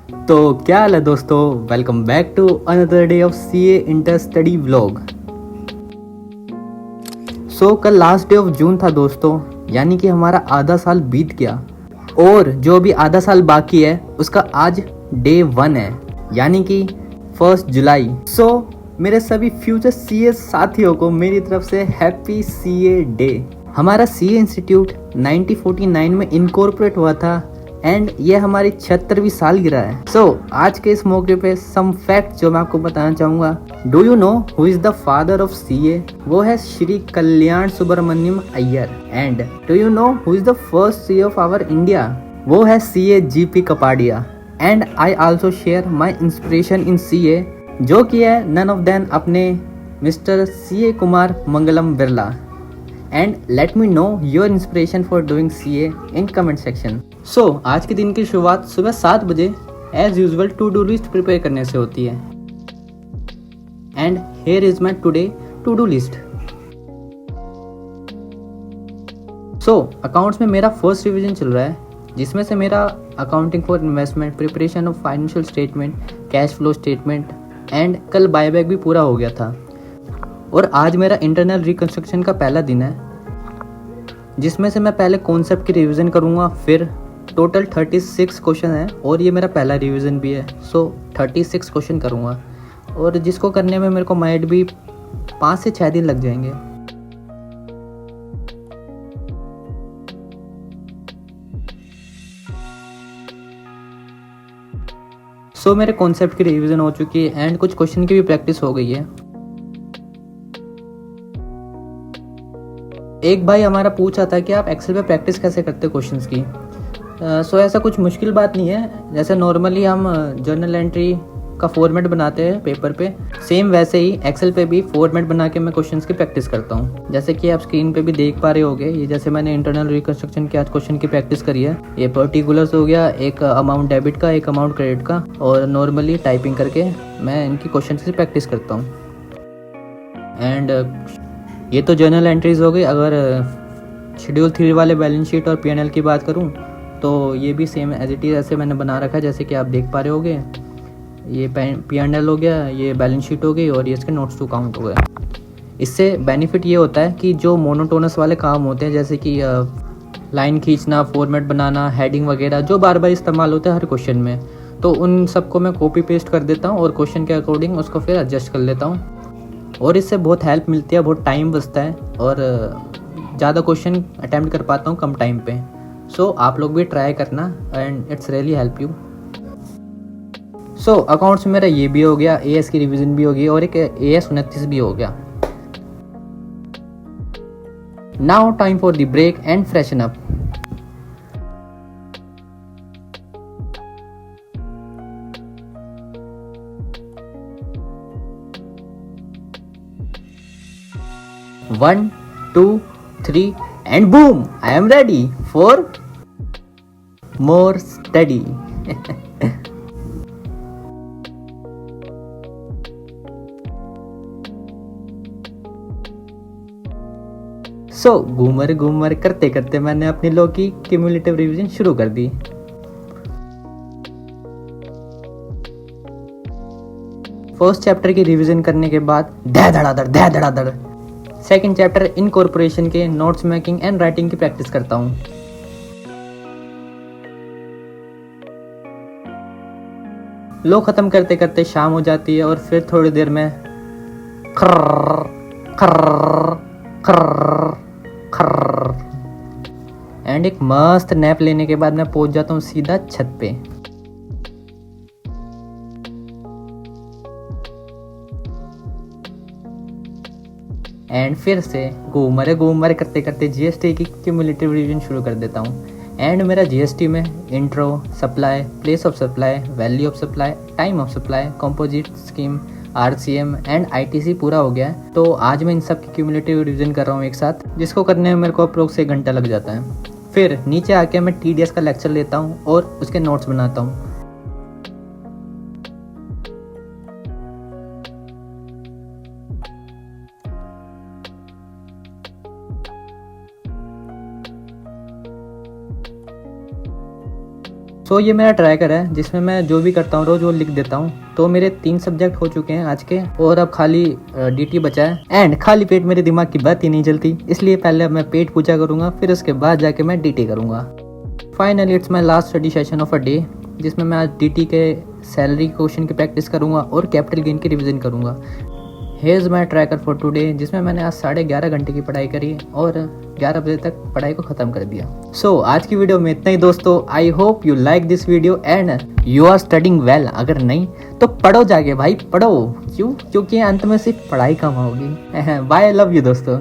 तो क्या हाल है दोस्तों, welcome back to another day of CA inter study vlog. कल लास्ट डे ऑफ जून था दोस्तों, यानी कि हमारा आधा साल बीत गया और जो भी आधा साल बाकी है उसका आज डे 1 है, यानी कि 1 जुलाई। मेरे सभी फ्यूचर सीए साथियों को मेरी तरफ से हैप्पी सीए डे। हमारा सीए इंस्टीट्यूट 1949 में इनकॉर्पोरेट हुआ था एंड ये हमारी 76वीं सालगिरह है। आज के इस मौके पे सम फैक्ट जो मैं आपको बताना चाहूंगा। Do you know who is the father of CA? वो है Shri Kalyan Subramaniam Iyer. And do you know who is the first CA of our India? वो है CA GP Kapadia. And I also share my inspiration in CA, जो कि है none of them अपने mister CA Kumar Mangalam Birla. And let me know your inspiration for doing CA in comment section. आज के दिन की शुरुआत सुबह 7 बजे as usual to do list prepare करने से होती है। And here is my today to do list. Accounts में मेरा फर्स्ट रिवीजन चल रहा है, जिसमें से मेरा accounting for investment, preparation of financial statement, cash flow statement and कल बायबैक भी पूरा हो गया था। और आज मेरा इंटरनल रिकंस्ट्रक्शन का पहला दिन है, जिसमें से मैं पहले कॉन्सेप्ट की रिवीजन करूँगा। फिर टोटल 36 क्वेश्चन है और ये मेरा पहला रिवीजन भी है। 36 क्वेश्चन करूँगा और जिसको करने में मेरे को माइट भी 5 से 6 दिन लग जाएंगे। मेरे कॉन्सेप्ट की रिवीजन हो चुकी है एंड कुछ क्वेश्चन की भी प्रैक्टिस हो गई है। एक भाई हमारा पूछा था कि आप एक्सेल पे प्रैक्टिस कैसे करते क्वेश्चंस की। ऐसा कुछ मुश्किल बात नहीं है। जैसे नॉर्मली हम जर्नल एंट्री का फॉर्मेट बनाते हैं पेपर पे, सेम वैसे ही एक्सेल पे भी फॉर्मेट बना के मैं क्वेश्चंस की प्रैक्टिस करता हूँ। जैसे कि आप स्क्रीन पे भी देख पा रहे होगे, ये जैसे मैंने इंटरनल रिकंस्ट्रक्शन के आज क्वेश्चन की प्रैक्टिस करी है। ये पर्टिकुलर्स हो गया, एक अमाउंट डेबिट का, एक अमाउंट क्रेडिट का, और नॉर्मली टाइपिंग करके मैं इनकी क्वेश्चन की प्रैक्टिस करता हूँ। एंड ये तो जर्नल एंट्रीज हो गई। अगर शेड्यूल 3 वाले बैलेंस शीट और P&L की बात करूं तो ये भी सेम एज इट इज ऐसे मैंने बना रखा है, जैसे कि आप देख पा रहे होगे। ये P&L हो गया, ये बैलेंस शीट हो गई और ये इसके नोट्स टू काउंट हो गया। इससे बेनिफिट ये होता है कि जो मोनोटोनस वाले काम होते हैं, जैसे कि लाइन खींचना, फॉर्मेट बनाना, हेडिंग वगैरह, जो बार बार इस्तेमाल होते हैं हर क्वेश्चन में, तो उन सबको मैं कॉपी पेस्ट कर देता हूँ और क्वेश्चन के अकॉर्डिंग उसको फिर एडजस्ट कर लेता हूँ। और इससे बहुत हेल्प मिलती है, बहुत टाइम बचता है और ज़्यादा क्वेश्चन अटैम्प्ट कर पाता हूँ कम टाइम पे। आप लोग भी ट्राई करना and it's really help you. Accounts में मेरा ये भी हो गया, AS की रिवीजन भी हो गई और एक AS 29 भी हो गया। Now time for the break and freshen up. One, 2, 3 and boom! I am ready for more study. Ghoomar करते करते मैंने अपनी लॉ की क्यूमुलेटिव रिवीजन शुरू कर दी। फर्स्ट चैप्टर की रिवीजन करने के बाद धड़ाधड़ सेकेंड चैप्टर इनकॉर्पोरेशन के नोट्स मेकिंग एंड राइटिंग की प्रैक्टिस करता हूँ। लो खत्म करते करते शाम हो जाती है और फिर थोड़ी देर में एंड एक मस्त नैप लेने के बाद मैं पहुंच जाता हूँ सीधा छत पे। एंड फिर से घूमर करते करते GST की क्यूमुलेटिव रिवीजन शुरू कर देता हूँ। एंड मेरा GST में intro, supply, place of supply, value of supply, time of supply, composite scheme, RCM and ITC पूरा हो गया है। तो आज मैं इन सब की क्यूमुलेटिव रिवीजन कर रहा हूँ एक साथ, जिसको करने में मेरे को अप्रोक्स 1 घंटा लग जाता है। फिर नीचे आके मैं TDS का लेक्चर लेता हूँ और उसके नोट्स बनाता हूँ। सो ये मेरा ट्रैकर है जिसमें मैं जो भी करता हूँ रोज वो लिख देता हूँ। तो मेरे 3 सब्जेक्ट हो चुके हैं आज के और अब खाली DT बचा है। एंड खाली पेट मेरे दिमाग की बात ही नहीं चलती, इसलिए पहले अब मैं पेट पूजा करूँगा, फिर उसके बाद जाके मैं DT करूँगा। Finally it's my last study session of a day, जिसमें मैं आज DT के सैलरी क्वेश्चन की प्रैक्टिस करूँगा और कैपिटल गेन की रिवीजन करूँगा। Hairs my tracker for today, जिसमें मैंने आज 11.5 घंटे की पढ़ाई करी और 11 बजे तक पढ़ाई को ख़त्म कर दिया। सो आज की वीडियो में इतना ही दोस्तों। I hope you like this video and you are studying well. अगर नहीं तो पढ़ो जाके भाई, पढ़ो। क्योंकि अंत में सिर्फ पढ़ाई कम होगी। बाय, लव यू दोस्तों।